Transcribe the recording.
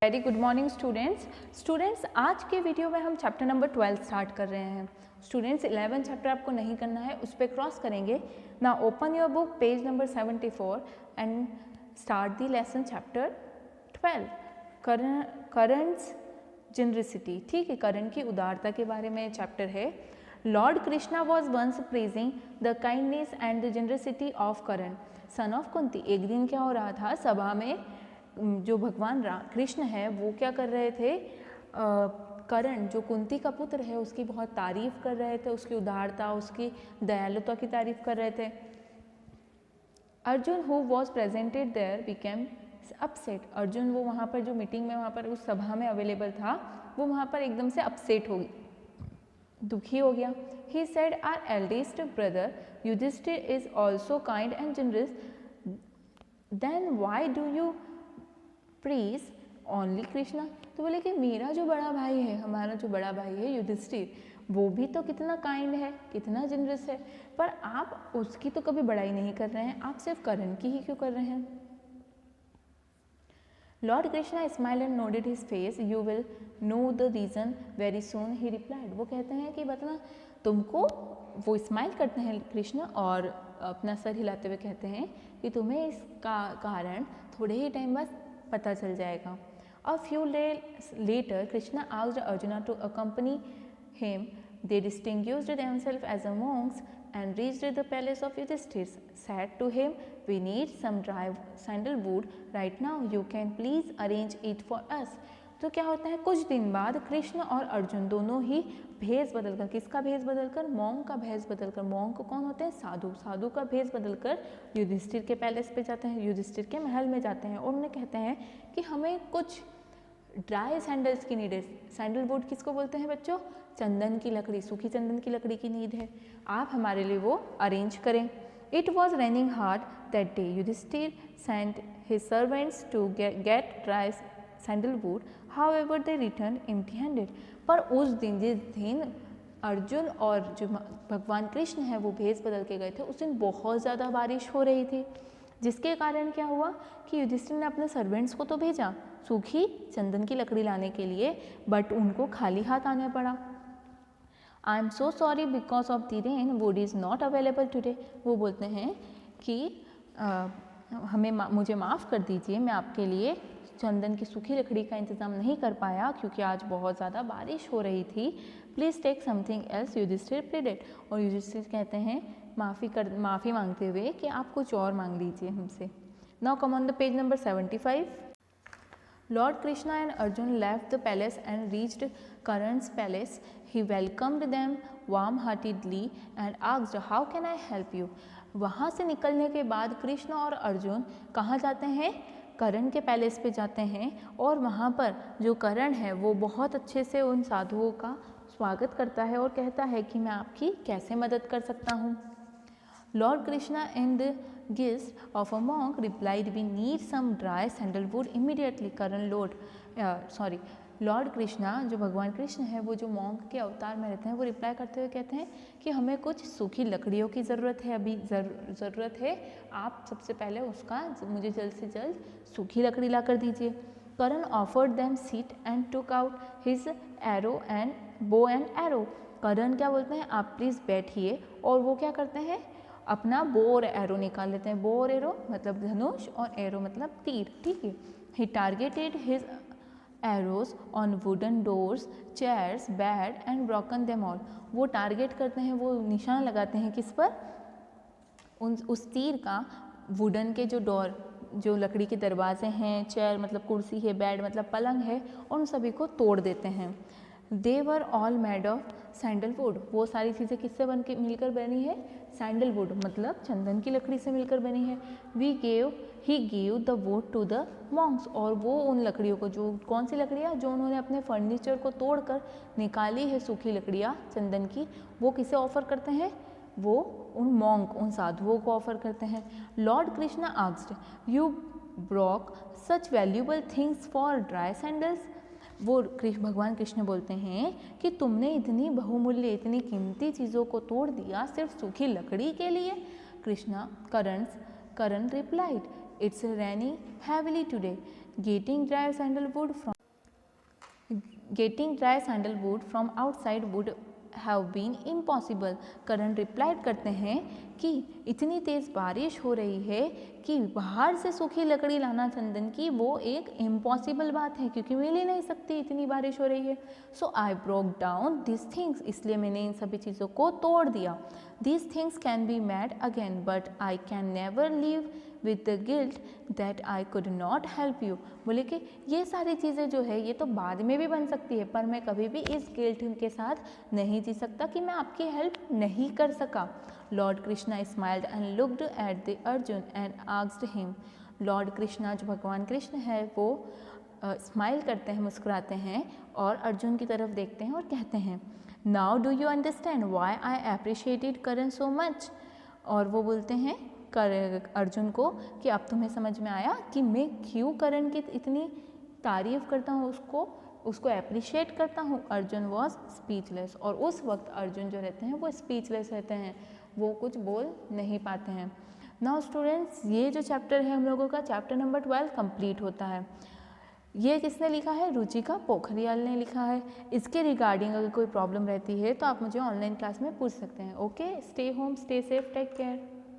Very good morning students आज के video में हम चैप्टर नंबर 12 स्टार्ट कर रहे हैं। स्टूडेंट्स 11 चैप्टर आपको नहीं करना है, उस पर क्रॉस करेंगे ना। Open your book page number 74 and start the lesson chapter 12 Karan's generosity. ठीक है, करंट की उदारता के बारे में चैप्टर है। Lord Krishna was once praising the kindness and the generosity of Karan son of Kunti. एक दिन क्या हो रहा था, सभा में जो भगवान कृष्ण है वो क्या कर रहे थे, करण जो कुंती का पुत्र है उसकी बहुत तारीफ कर रहे थे, उसकी उदारता उसकी दयालुता की तारीफ कर रहे थे। Arjun who was presented there became upset. Arjun वो वहाँ पर जो मीटिंग में वहाँ पर उस सभा में अवेलेबल था वो वहाँ पर एकदम से अपसेट हो गया, दुखी हो गया। He said our eldest brother Yudhishthira is also kind and generous, then why do you praise only Krishna. तो बोले कि मेरा जो बड़ा भाई है, हमारा जो बड़ा भाई है युधिष्ठिर, वो भी तो कितना काइंड है, कितना जनरस है, पर आप उसकी तो कभी बड़ाई नहीं कर रहे हैं, आप सिर्फ करण की ही क्यों कर रहे हैं। Lord Krishna smile and nodded his face, you will know the reason very soon, he replied. वो कहते हैं कि बतना तुमको, वो स्माइल करते हैं कृष्ण और अपना सर हिलाते हुए कहते हैं कि तुम्हें इसका कारण थोड़े ही टाइम बाद पता चल जाएगा। A few later, Krishna asked Arjuna to accompany him. They distinguished themselves as monks and reached the palace of Yudhishthir. Said to him, "We need some dry sandalwood right now. You can please arrange it for us." तो क्या होता है, कुछ दिन बाद कृष्ण और अर्जुन दोनों ही भेष बदलकर, किसका भेष बदलकर, मॉन्क का भेष बदलकर, मॉन्क कौन होते हैं, साधु, साधु का भेष बदलकर युधिष्ठिर के पैलेस पे जाते हैं, युधिष्ठिर के महल में जाते हैं और उन्हें कहते हैं कि हमें कुछ ड्राई सैंडल्स की नीड है। सैंडलवुड किसको बोलते हैं बच्चों, चंदन की लकड़ी, सूखी चंदन की लकड़ी की नीड है, आप हमारे लिए वो अरेंज करें। It was raining hard that day, Yudhishthira sent his servants to get dry sandalwood, however they return empty handed. पर उस दिन, जिस दिन अर्जुन और जो भगवान कृष्ण है वो भेष बदल के गए थे, उस दिन बहुत ज़्यादा बारिश हो रही थी, जिसके कारण क्या हुआ कि युधिष्ठिर ने अपने सर्वेंट्स को तो भेजा सूखी चंदन की लकड़ी लाने के लिए, बट उनको खाली हाथ आना पड़ा। I am so sorry because of the rain would is not available today. वो बोलते हैं कि मुझे माफ़ कर दीजिए, मैं आपके लिए चंदन की सूखी लकड़ी का इंतज़ाम नहीं कर पाया क्योंकि आज बहुत ज़्यादा बारिश हो रही थी। Please take something else, Yudhishthira pleaded. और युधिष्ठिर कहते हैं माफ़ी मांगते हुए कि आप कुछ और मांग लीजिए हमसे। Now come on the page number 75। Lord Krishna and Arjun left the palace and reached Karan's palace. He welcomed them warm-heartedly and asked, "How can I help you?" वहाँ से निकलने के बाद कृष्ण और अर्जुन कहाँ जाते हैं, करण के पैलेस पे जाते हैं और वहाँ पर जो करण है वो बहुत अच्छे से उन साधुओं का स्वागत करता है और कहता है कि मैं आपकी कैसे मदद कर सकता हूँ। Lord Krishna in the guise of a monk replied, "We need some dry sandalwood immediately." Lord Krishna जो भगवान कृष्ण है वो जो मॉन्क के अवतार में रहते हैं, वो रिप्लाई करते हुए कहते हैं कि हमें कुछ सूखी लकड़ियों की ज़रूरत है, अभी ज़रूरत है, आप सबसे पहले उसका मुझे जल्द से जल्द सूखी लकड़ी ला कर दीजिए। Karan offered them seat and took out his arrow and bow and arrow. Karan क्या बोलते हैं, आप प्लीज़ बैठिए, और वो क्या करते हैं, अपना बो और एरो निकाल लेते हैं। बो और एरो मतलब धनुष और एरो मतलब तीर। ठीक है। He targeted his arrows on wooden doors, chairs, bed and broken them all. वो टारगेट करते हैं, वो निशान लगाते हैं किस पर, उस तीर का वुडन के जो डोर, जो लकड़ी के दरवाजे हैं, चेयर मतलब कुर्सी है, बेड मतलब पलंग है, और उन सभी को तोड़ देते हैं। They were all made of sandalwood. वो सारी चीज़ें किससे मिलकर बनी है, सैंडलवुड मतलब चंदन की लकड़ी से मिलकर बनी है। He gave the wood to the monks. और वो उन लकड़ियों को, जो कौन सी लकड़ियाँ, जो उन्होंने अपने फर्नीचर को तोड़कर निकाली है सूखी लकड़ियाँ चंदन की, वो किसे ऑफर करते हैं, वो उन मॉन्क, उन साधुओं को ऑफर करते हैं। Lord Krishna asked, "you broke such valuable things for dry sandals?" वो भगवान कृष्ण बोलते हैं कि तुमने इतनी बहुमूल्य, इतनी कीमती चीज़ों को तोड़ दिया सिर्फ सूखी लकड़ी के लिए। Karan replied, "It's raining heavily today. Getting dry sandalwood from outside would have been impossible. Karan replied करते हैं कि इतनी तेज़ बारिश हो रही है कि बाहर से सूखी लकड़ी लाना चंदन की वो एक इम्पॉसिबल बात है, क्योंकि मिल ही नहीं सकती, इतनी बारिश हो रही है। So I broke down this things, इसलिए मैंने इन सभी चीज़ों को तोड़ दिया। These things can be made again, but I can never live with the guilt that I could not help you। बोले कि ये सारी चीज़ें जो है ये तो बाद में भी बन सकती है, पर मैं कभी भी इस गिल्ट के साथ नहीं जी सकता कि मैं आपकी हेल्प नहीं कर सका। Lord Krishna smiled and looked at the Arjun and asked him. Lord Krishna जो भगवान कृष्ण है वो स्माइल करते हैं, मुस्कुराते हैं और अर्जुन की तरफ देखते हैं और कहते हैं, now do you understand why I appreciated Karan so much. और वो बोलते हैं अर्जुन को कि अब तुम्हें समझ में आया कि मैं क्यों करण की इतनी तारीफ करता हूँ, उसको अप्रिशिएट करता हूँ। अर्जुन वॉज स्पीचलेस, और उस वक्त अर्जुन जो रहते हैं वो स्पीचलेस रहते हैं, वो कुछ बोल नहीं पाते हैं। नाउ स्टूडेंट्स, ये जो चैप्टर है हम लोगों का चैप्टर नंबर 12 कंप्लीट होता है। ये किसने लिखा है? रुचिका पोखरियाल ने लिखा है। इसके रिगार्डिंग अगर कोई प्रॉब्लम रहती है तो आप मुझे ऑनलाइन क्लास में पूछ सकते हैं। Okay, stay home, stay safe, take care.